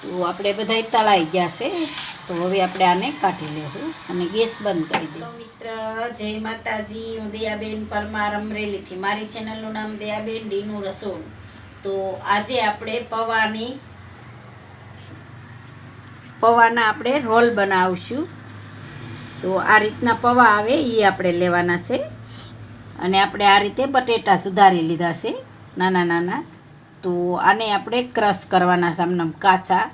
તો આપણે બધા તળાઈ ગયા છે, તો હવે આપણે આને કાઢી લેવું અને ગેસ બંધ કરી દઈએ. મિત્ર, જય માતાજી. હું દયાબેન પરમાર, અમરેલીથી. મારી ચેનલનું નામ દયાબેન ડીનું રસોડું. તો આજે આપણે પૌવાના આપણે રોલ બનાવશું. તો આ રીતના પૌવા આવે એ આપણે લેવાના છે અને આપણે આ રીતે બટેટા સુધારી લીધા છે નાના નાના. તો આને આપણે ક્રશ કરવાના સામનામ કાચા.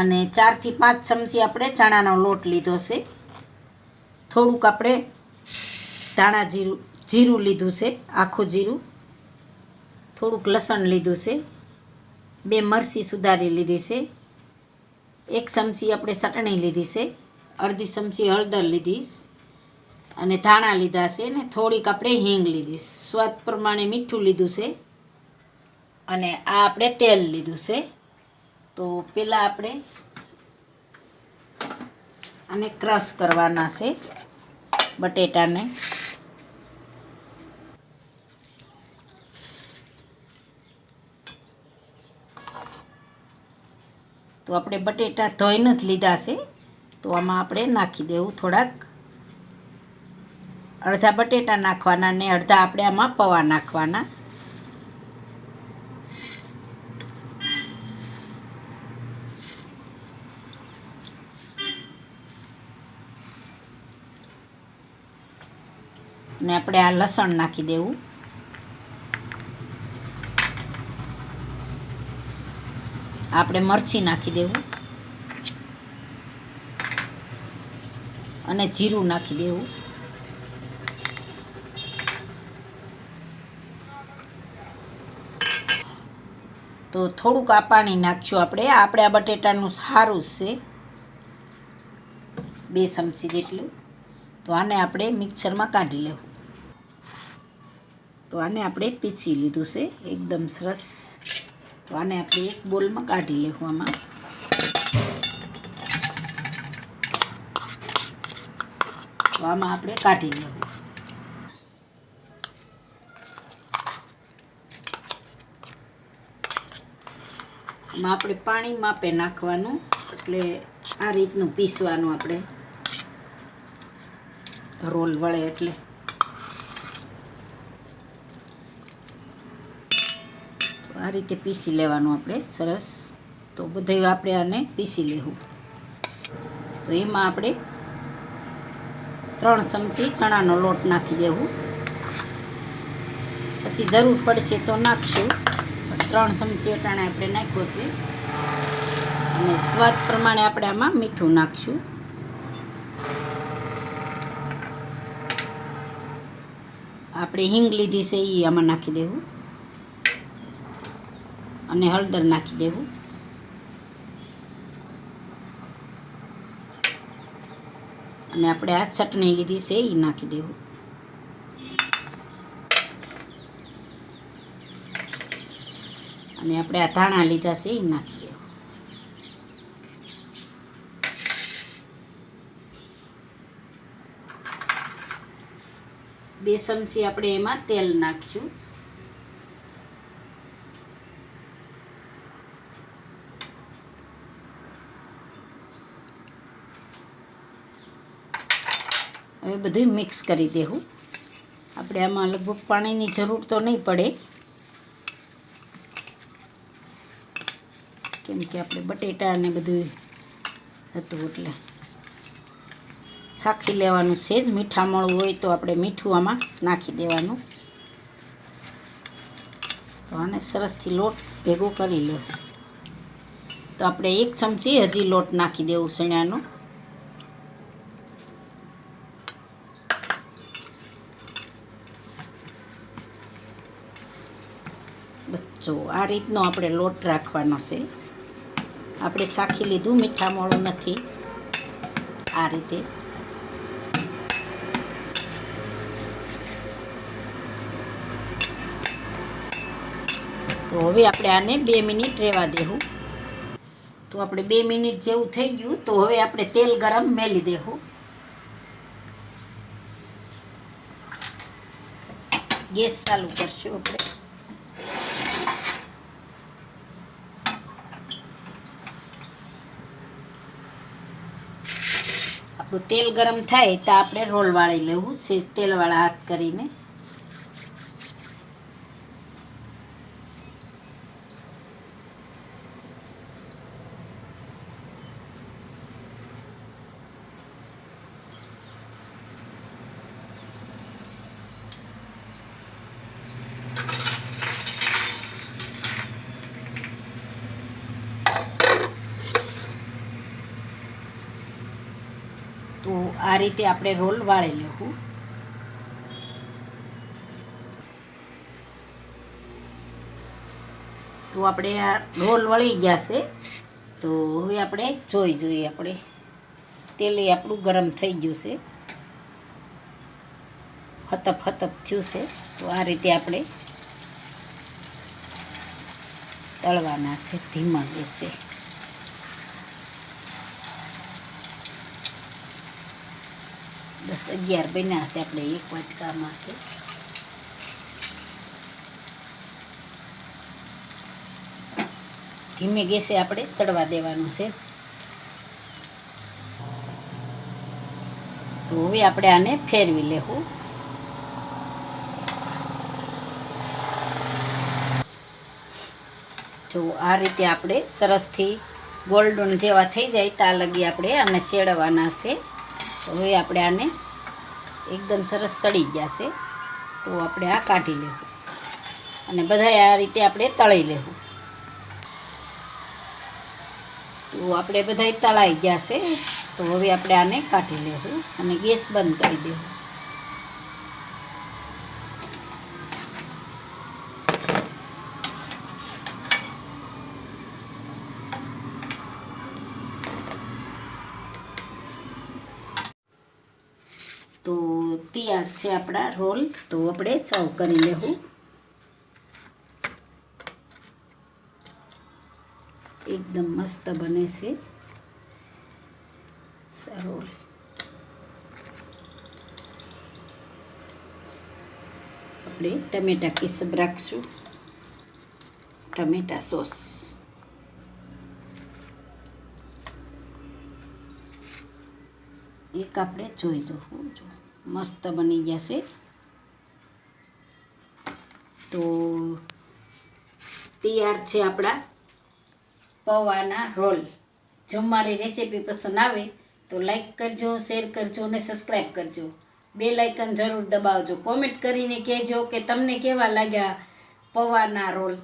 અને 4 થી 5 ચમચી આપણે ચણાનો લોટ લીધો છે. થોડુંક આપણે ધાણા જીરું લીધું છે, આખું જીરું. થોડુંક લસણ લીધું છે, 2 મરચી સુધારી લીધી છે, 1 ચમચી આપણે ચટણી લીધી છે, અડધી ચમચી હળદર લીધી અને ધાણા લીધા છે ને થોડીક આપણે હિંગ લીધી. સ્વાદ પ્રમાણે મીઠું લીધું છે અને આ આપણે તેલ લીધું છે. તો પહેલાં આપણે આને ક્રશ કરવાના છે બટેટાને. તો આપણે બટેટા ધોઈને જ લીધા છે, તો આમાં આપણે નાખી દેવું. થોડાક અડધા બટેટા નાખવાના ને અડધા આપણે આમાં પૌવા નાખવાના. ને આપણે આ લસણ નાખી દેવું. આપણે મરચી નાખી દેવું અને જીરું નાખી દેવું. તો થોડુંક આ પાણી નાખશું આપણે આ બટેટાનું સારું છે, 2 ચમચી જેટલું. તો આને આપણે મિક્સરમાં કાઢી લેવું. તો આને આપણે પીસી લીધું છે એકદમ સરસ. તો આને આપણે એક બોલમાં કાઢી લેવું. આમાં આપણે કાઢી લેવું. આમાં આપણે પાણી માપે નાખવાનું, એટલે આ રીતનું પીસવાનું આપણે રોલ વળે એટલે. આ રીતે પીસી લેવાનું આપણે સરસ. તો બધું આપણે આને પીસી લેવું. તો એમાં આપણે 3 ચમચી ચણાનો લોટ નાખી દેવું. પછી જરૂર પડશે તો નાખશું, 3 ચમચી અટાણે આપણે નાખ્યો છે. અને સ્વાદ પ્રમાણે આપણે આમાં મીઠું નાખશું. આપણે હિંગ લીધી છે એ આમાં નાખી દેવું અને હળદર નાખી દેવું. અને આપણે આ ચટણી લીધી છે એ નાખી દેવું. અને આપણે આ ધાણા લીધા છે એ નાખી દેવું. બે ચમચી આપણે એમાં તેલ નાખશું. હવે બધું મિક્સ કરી દેવું. આપણે આમાં લગભગ પાણીની જરૂર તો નહીં પડે, કેમ કે આપણે બટેટા અને બધું હતું એટલે ચાખી લેવાનું છે જ. મીઠા મળવું હોય તો આપણે મીઠું આમાં નાખી દેવાનું. તો આને સરસથી લોટ ભેગો કરી લેવું. તો આપણે 1 ચમચી હજી લોટ નાખી દેવું ચણાનો. જો આ રીતનો આપણે લોટ રાખવાનો છે. આપણે ચાખી લીધું, મીઠા મોળું નથી. આ રીતે તો હવે આપણે આને 2 મિનિટ રહેવા દેવું. તો આપણે 2 મિનિટ જેવું થઈ ગયું. તો હવે આપણે તેલ ગરમ મેલી દેવું. ગેસ ચાલુ કરશું આપણે. આપણું તેલ ગરમ થાય તો આપણે રોલ વાળી લેવું છે, તેલવાળા હાથ કરીને. તો આ રીતે આપણે રોલ વાળી લેવું. તો આપણે આ રોલ વળી ગયા છે. તો હવે આપણે જોઈએ આપણે તેલ આપણું ગરમ થઈ ગયું છે, હતપ થયું છે. તો આ રીતે આપણે તળવાના છે ધીમા ગેસે. બસ 11 બન્યા છે આપણે એક વાટકામાં. ધીમે ગેસે આપણે સડવા દેવાનું છે. તો હવે આપણે આને ફેરવી લેવું. જો આ રીતે આપણે સરસથી ગોલ્ડન જેવા થઈ જાય ત્યાં લગી આપણે આને શેડવાના છે. તો હવે આપણે આને એકદમ સરસ સડી ગયા છે. તો આપણે આ કાઢી લેવું અને બધાય આ રીતે આપણે તળી લેવું. તો આપણે બધાય તળાઈ ગયા છે. તો હવે આપણે આને કાઢી લેવું અને ગેસ બંધ કરી દેવું. તો તૈયાર છે આપણા રોલ. તો આપણે સર્વ કરી લેવું. એકદમ મસ્ત બને છે રોલ. આપણે ટમેટા કેસબ રાખશું, ટમેટા સોસ. એક આપણે જોઈ જો મસ્ત બની ગયા છે. તો તૈયાર છે આપણા પૌંઆના રોલ. જો મારી રેસીપી પસંદ આવે તો લાઈક કરજો, શેર કરજો અને સબસ્ક્રાઈબ કરજો. બેલ આઇકન જરૂર દબાવજો. કોમેન્ટ કરીને કહેજો કે તમને કેવા લાગ્યા પૌંઆના રોલ.